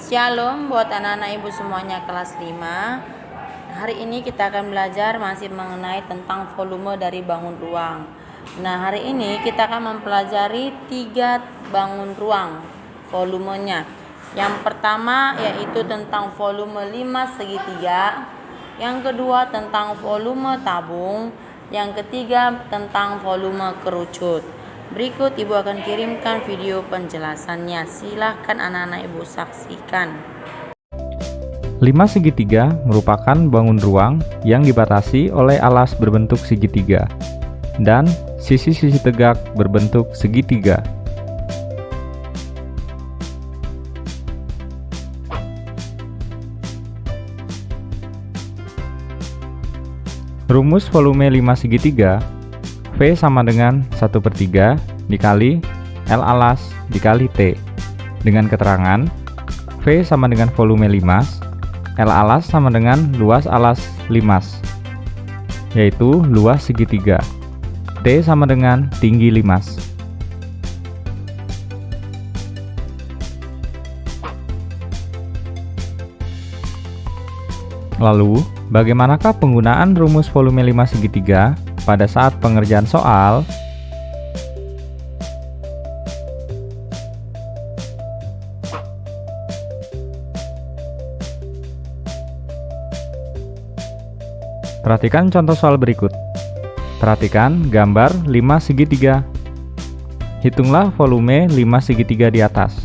Shalom buat anak-anak ibu semuanya kelas 5. Hari ini kita akan belajar masih mengenai tentang volume dari bangun ruang. Nah, hari ini kita akan mempelajari 3 bangun ruang volumenya. Yang pertama yaitu tentang volume 5 segitiga, yang kedua tentang volume tabung, yang ketiga tentang volume kerucut. Berikut ibu akan kirimkan video penjelasannya. Silahkan anak-anak ibu saksikan. 5 segitiga merupakan bangun ruang yang dibatasi oleh alas berbentuk segitiga dan sisi-sisi tegak berbentuk segitiga. Rumus volume 5 segitiga, V sama dengan 1/3 dikali L alas dikali T, dengan keterangan V sama dengan volume limas, L alas sama dengan luas alas limas, yaitu luas segitiga, T sama dengan tinggi limas. Lalu, bagaimanakah penggunaan rumus volume 5 segitiga pada saat pengerjaan soal? Perhatikan contoh soal berikut. Perhatikan gambar 5 segitiga. Hitunglah volume 5 segitiga di atas.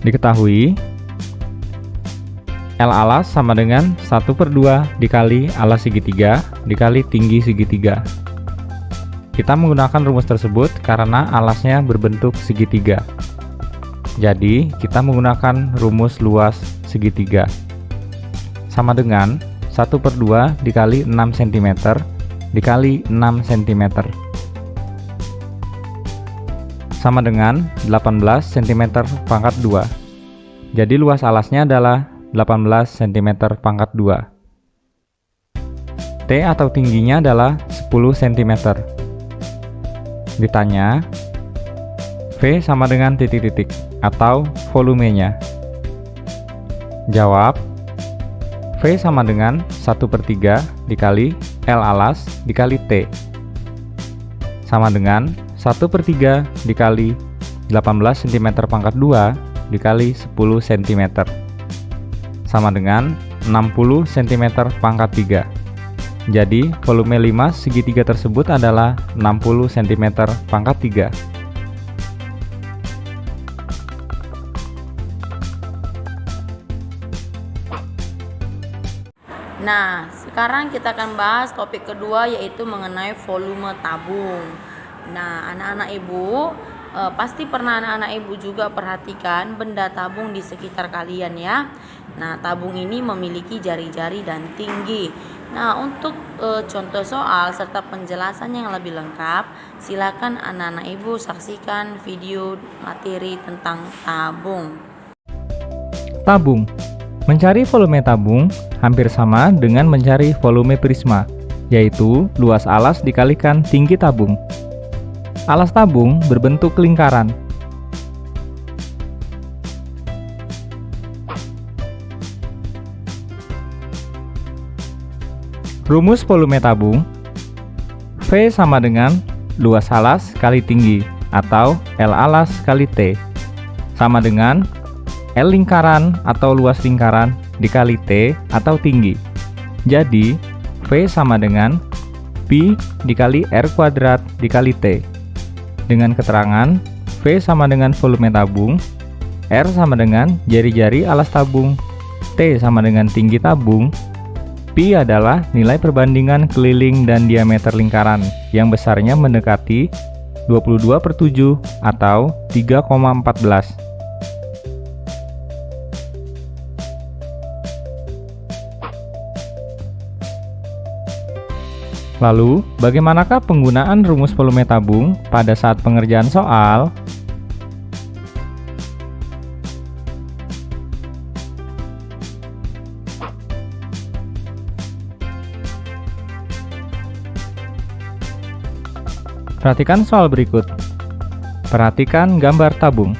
Diketahui L alas sama dengan 1/2 dikali alas segitiga dikali tinggi segitiga. Kita menggunakan rumus tersebut karena alasnya berbentuk segitiga. Jadi, kita menggunakan rumus luas segitiga. Sama dengan 1/2 dikali 6 cm dikali 6 cm. Sama dengan 18 cm pangkat 2. Jadi luas alasnya adalah 18 cm pangkat 2. T atau tingginya adalah 10 cm. Ditanya, V sama dengan titik-titik atau volumenya. Jawab, V sama dengan 1/3 dikali L alas dikali T. Sama dengan 1/3 dikali 18 cm pangkat 2 dikali 10 cm. Sama dengan 60 cm pangkat 3. Jadi, volume 5 segitiga tersebut adalah 60 cm pangkat 3. Nah, sekarang kita akan bahas topik kedua yaitu mengenai volume tabung. Nah, anak-anak ibu pasti pernah anak-anak ibu juga perhatikan benda tabung di sekitar kalian ya. Nah, tabung ini memiliki jari-jari dan tinggi. Nah, untuk contoh soal serta penjelasan yang lebih lengkap, silakan anak-anak ibu saksikan video materi tentang tabung. Tabung. Mencari volume tabung hampir sama dengan mencari volume prisma, yaitu luas alas dikalikan tinggi tabung. Alas tabung berbentuk lingkaran. Rumus volume tabung, V sama dengan luas alas kali tinggi atau L alas kali T, sama dengan L lingkaran atau luas lingkaran dikali T atau tinggi. Jadi, V sama dengan Pi dikali R kuadrat dikali T. Dengan keterangan, V sama dengan volume tabung, R sama dengan jari-jari alas tabung, T sama dengan tinggi tabung, Pi adalah nilai perbandingan keliling dan diameter lingkaran yang besarnya mendekati 22/7 atau 3,14. Lalu, bagaimanakah penggunaan rumus volume tabung pada saat pengerjaan soal? Perhatikan soal berikut. Perhatikan gambar tabung.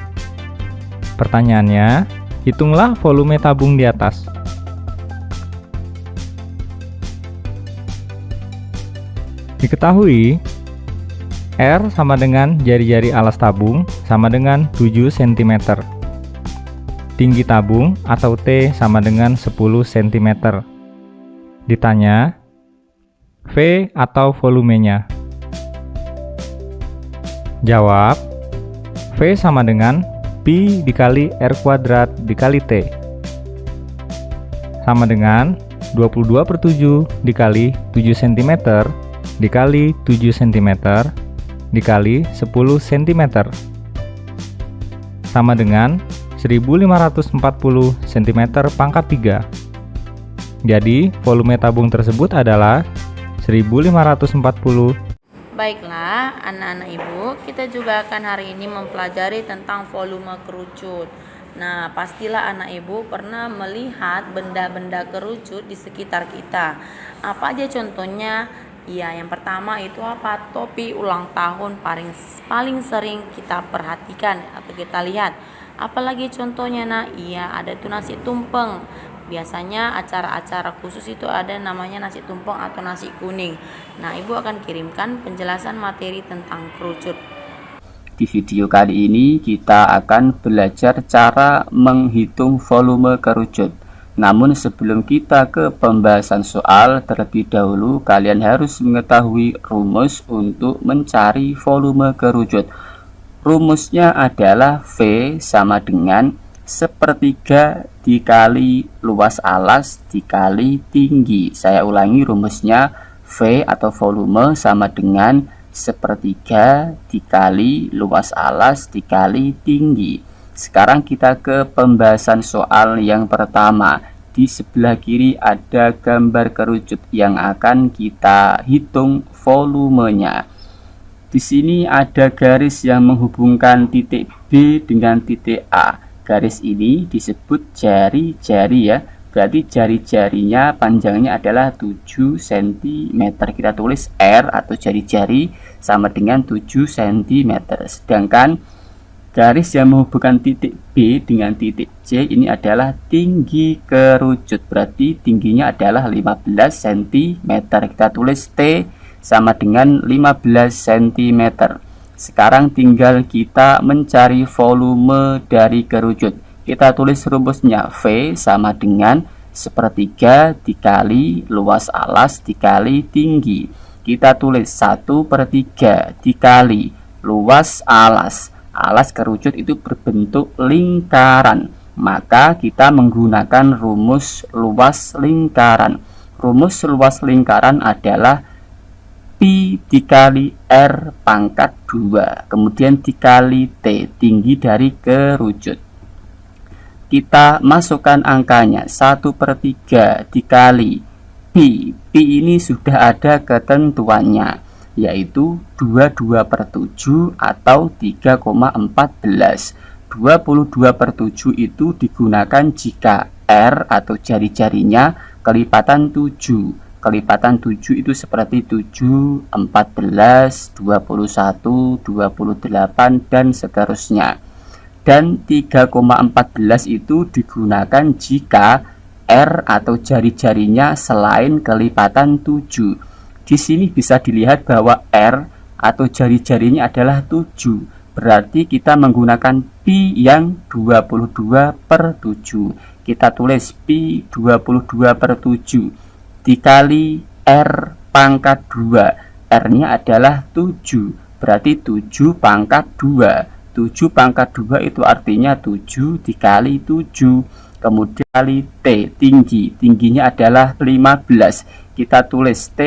Pertanyaannya, hitunglah volume tabung di atas. Diketahui, R sama dengan jari-jari alas tabung sama dengan 7 cm. Tinggi tabung atau T sama dengan 10 cm. Ditanya, V atau volumenya? Jawab, V sama dengan Pi dikali R kuadrat dikali T. Sama dengan 22/7 dikali 7 cm dikali 7 cm dikali 10 cm. Sama dengan 1540 cm pangkat 3. Jadi, volume tabung tersebut adalah 1540. Baiklah, anak-anak ibu, kita juga akan hari ini mempelajari tentang volume kerucut. Nah, pastilah anak ibu pernah melihat benda-benda kerucut di sekitar kita. Apa aja contohnya? Ya, yang pertama itu apa? Topi ulang tahun paling sering kita perhatikan atau kita lihat. Apalagi contohnya, nah, iya ada tuh nasi tumpeng. Biasanya acara-acara khusus itu ada namanya nasi tumpeng atau nasi kuning. Nah, ibu akan kirimkan penjelasan materi tentang kerucut. Di video kali ini kita akan belajar cara menghitung volume kerucut. Namun sebelum kita ke pembahasan soal, terlebih dahulu kalian harus mengetahui rumus untuk mencari volume kerucut. Rumusnya adalah V sama dengan sepertiga dikali luas alas dikali tinggi. Saya ulangi rumusnya, V atau volume sama dengan sepertiga dikali luas alas dikali tinggi. Sekarang kita ke pembahasan soal yang pertama. Di sebelah kiri ada gambar kerucut yang akan kita hitung volumenya. Di sini ada garis yang menghubungkan titik B dengan titik A. Garis ini disebut jari-jari ya. Berarti jari-jarinya panjangnya adalah 7 cm. Kita tulis R atau jari-jari sama dengan 7 cm. Sedangkan garis yang menghubungkan titik B dengan titik C ini adalah tinggi kerucut. Berarti tingginya adalah 15 cm. Kita tulis T sama dengan 15 cm. Sekarang tinggal kita mencari volume dari kerucut. Kita tulis rumusnya, V sama dengan sepertiga dikali luas alas dikali tinggi. Kita tulis 1/3 dikali luas alas. Alas kerucut itu berbentuk lingkaran. Maka kita menggunakan rumus luas lingkaran. Rumus luas lingkaran adalah Pi dikali R pangkat 2, kemudian dikali T, tinggi dari kerucut. Kita masukkan angkanya, 1/3 dikali Pi. Pi ini sudah ada ketentuannya, yaitu 22/7 atau 3,14. 22/7 itu digunakan jika R atau jari-jarinya kelipatan 7. Kelipatan 7 itu seperti 7, 14, 21, 28, dan seterusnya. Dan 3,14 itu digunakan jika R atau jari-jarinya selain kelipatan 7. Di sini bisa dilihat bahwa R atau jari-jarinya adalah 7. Berarti kita menggunakan Pi yang 22/7. Kita tulis Pi 22/7 dikali R pangkat 2. R-nya adalah 7. Berarti 7 pangkat 2. 7 pangkat 2 itu artinya 7 dikali 7. Kemudian kali T, tinggi. Tingginya adalah 15. Kita tulis T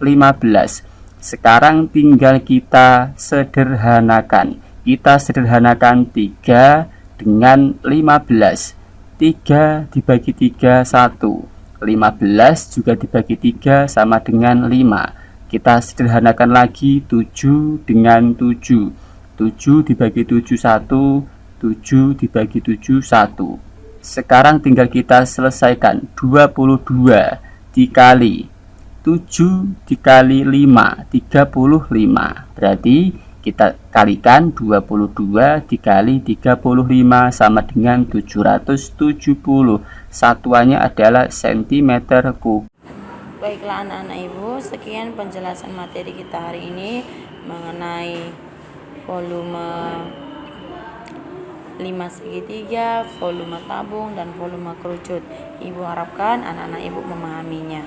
15. Sekarang tinggal kita sederhanakan. Kita sederhanakan 3 dengan 15. 3 dibagi 3, 1. 15 juga dibagi 3 sama dengan 5. Kita sederhanakan lagi 7 dengan 7. 7 dibagi 7, 1. 7 dibagi 7, 1. Sekarang tinggal kita selesaikan. 22 dikali 7 dikali 5, 35. Berarti Kita kalikan 22 dikali 35 sama dengan 770. Satuannya adalah cm kubik. Baiklah anak-anak ibu, sekian penjelasan materi kita hari ini mengenai volume 5 segitiga, volume tabung, dan volume kerucut. Ibu harapkan anak-anak ibu memahaminya.